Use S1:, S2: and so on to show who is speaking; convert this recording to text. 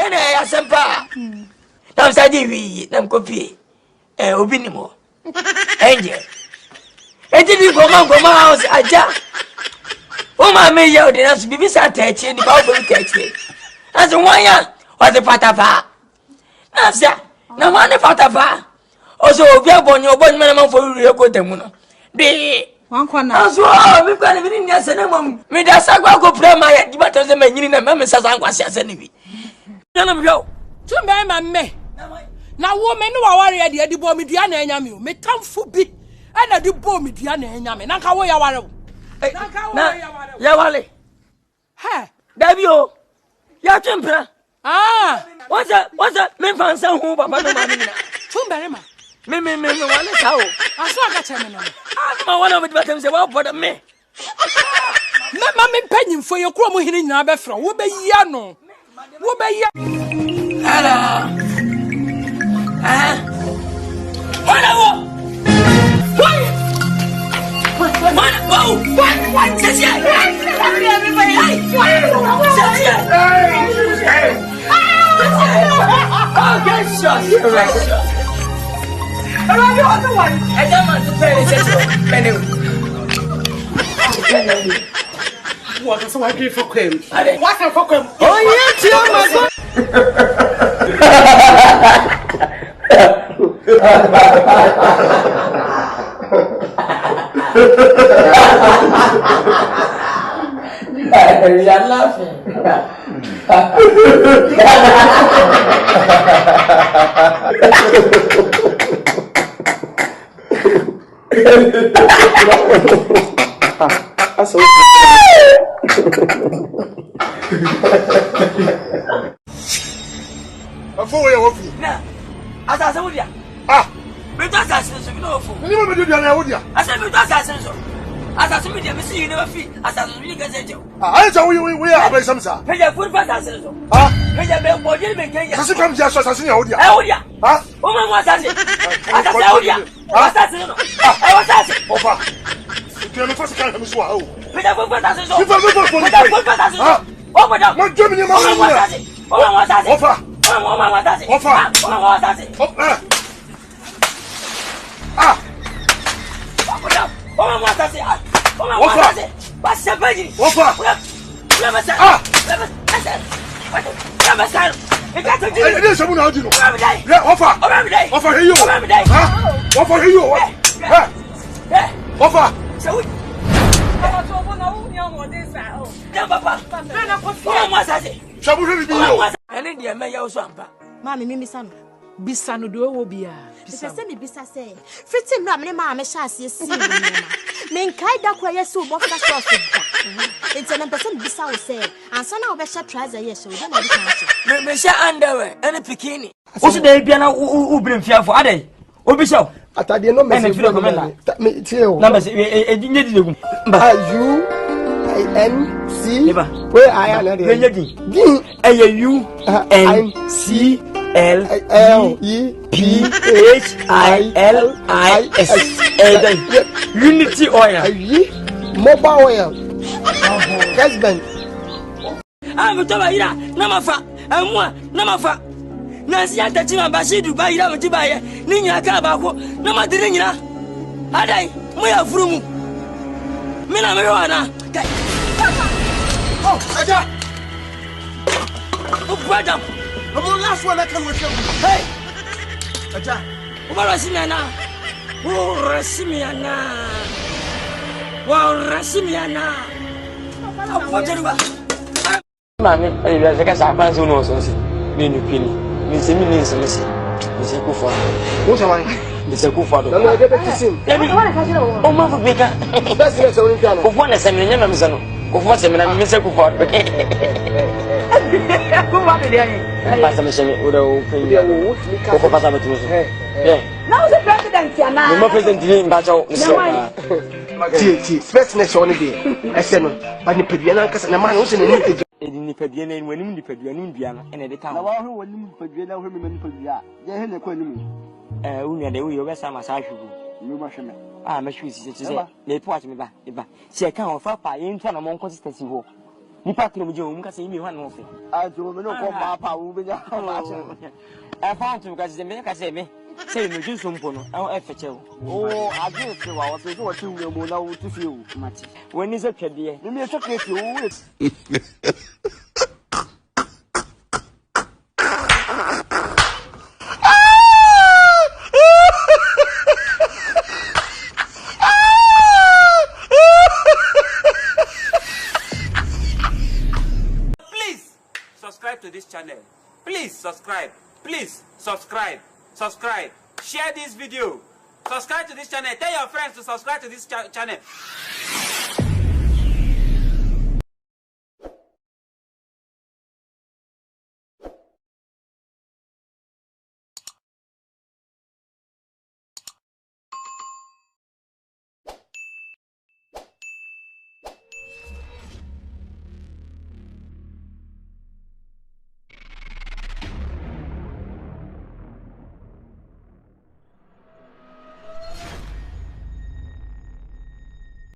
S1: Then I asempa. Now sadi we nam copy. Obinimo. Angel. Enti goma house aja. O ma me ye ordinance bibi sa tachi ni ba obo tachi. As one ya was the patapa. Na sa na one patapa. Also obi abonye obonye man for you go temu no. De
S2: wan kwana.
S1: Aso me kwa ni ni ase na mom. Me da sagwa go prema ya di bato se manyini na me sasa nkwase ase ni bi. Na me yo.
S2: Tumbe ma me. Na wo me no waware de adi bo me dua na anya me o. Me tamfo bi. Ana di bo me dua na enya me. Na nka wo ya ware wo. Na nka wo ya ware wo.
S1: Ya wale.
S2: He.
S1: Dabi o. Ya twempra.
S2: Ah.
S1: What's me fansa hu papa no ma ni na.
S2: Tumbe ma.
S1: Me wale sao.
S2: Aso aga cheme no.
S1: Ah ma wale me batem se wa boda me.
S2: Me ma me panyimfo ye kro mo hini nyina be fra. Wo be yia no. Wo be yia.
S1: Ala. Wala wo. What? Sasia. Everybody. Sasia. Oh, get shot. I love you other one. I don't want to play this.
S3: What is what do for him?
S1: What for him?
S3: Oh, yeah,
S1: You're laughing.
S3: Before we walk.
S1: Now, as I said,
S3: Ah,
S1: we don't ask us to know.
S3: you never do that.
S1: I said, we don't ask us. As I said, we see you never feel. As I said, we get you.
S3: I tell you, we are some sir.
S1: Pay your food for us.
S3: Ah,
S1: pay your bill for you.
S3: does it come just as I see?
S1: Ah, woman was asking. As I said, I was asking. I was asking.
S3: Offer. You know, first kind of swallow.
S1: Pay your food for us.
S3: You for us.
S1: Oh, madam.
S3: What Germany was asking? Offer. Offer. Ah.
S1: What's the baby?
S3: Offer. It is someone out, you know. Yeah, offer. Offer you. Offer you. Offer.
S2: Mami mimi sana. Bisano do wo bia.
S4: Bisa me bisa say. Fiti no amene ma me sha ase si no. Me nkai da kwa yesu bo fa so so da. Enti na pese bisa wo say. Ansa na wo be sha trouser yes, wo na bi kan so.
S1: Me sha underwear and bikini. Wo so dey bia na wo brim fiafo adai. Obi sha.
S5: Atade no me se me tie o.
S1: Na me se e dinye digum.
S5: U-N-C where I am now.
S1: U-N-C-L-E-P-H-I-L-I-S. Unity oil.
S5: Mobile oil. Husband.
S1: I'm talking about Namafa. I'm one Namafa. Nancy at the Chima Bashidu by Yamatiba, Nina Kabako, Namadirina. Adai, we are from Mina Marijuana.
S3: Oh, Aja!
S1: Oh, brother!
S3: I'm the last one I can with you.
S1: Hey!
S3: Aja!
S1: Warasimiana! Warasimiana! Warasimiana! Mami, eu já quero saber quantos anos são esses. Menino pili, me se menino são esses. Me se cufa.
S5: Who shall
S1: Me se cufa do.
S5: Não é que te sim.
S1: O mano fica.
S5: That's the only thing.
S1: O fone se menino não me sano. O fone se menino me se cufa. Como vai ele aí? Passa me chame o do filho. O que passa me tudo. Não se presidente ana. Não presidente nem baixo.
S5: Ti, space next one day. I said no. But ni pedua na kasa na man wo se ni pedua.
S1: Ni pedua na wani ni pedua ni bia na ene de town.
S5: Na wa ho wani pedua na ho me ni pedua. Je he na kwa ni mu.
S1: Unu de wo yo be sama sa hwugo.
S5: Ni ma hweme.
S1: Ah, ma hwu si se na epo ati me ba. Se kan o fa pa yin to na mon consistency ho. Nipa kiri mu je o mu ka se mi hwan no fe.
S5: Ah jo me no ko ma pa wo be nya ba che.
S1: E fa ntu ka se me ka se me. Say no ju so mpo no. E feche o.
S5: Oh, agi se wa wo se wo ti wu mu na wo ti fie wo.
S1: Mate. Woni se twede.
S5: Me me chocolate wo we.
S6: Subscribe to this channel. Please subscribe. Please subscribe. Subscribe. Share this video. Subscribe to this channel. Tell your friends to subscribe to this channel.